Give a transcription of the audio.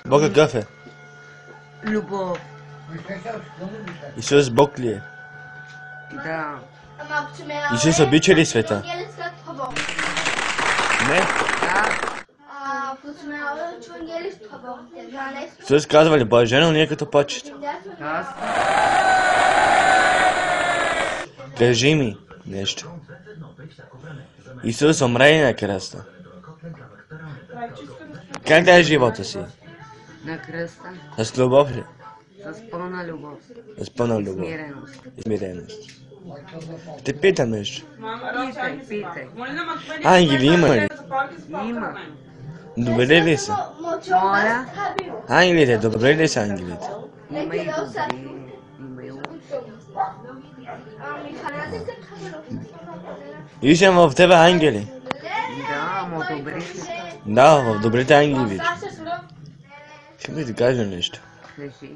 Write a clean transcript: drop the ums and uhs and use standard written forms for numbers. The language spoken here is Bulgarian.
Бог какъв е? Любов. Исус Бог ли е? Да. Исус обича ли света? Не. Да. Исус казва ли, блажен ние като почет? Аз. Кажи ми нещо. Исус умре ли на кръста? Как даде живота си? На кръста. С любов ли? С пълна любов. С пълна любов Смиреност. и смиреност. Те питам нещо. Питай. Ангели има ли? Има. Добре ли са? Моля. Ангелите, добре ли са ангелите? Има и добри. Има и лоши. Виждам в тебе ангели. Да, ама добри са. Да, в добрите ангели. Искам да ти кажа нещо. Кажи.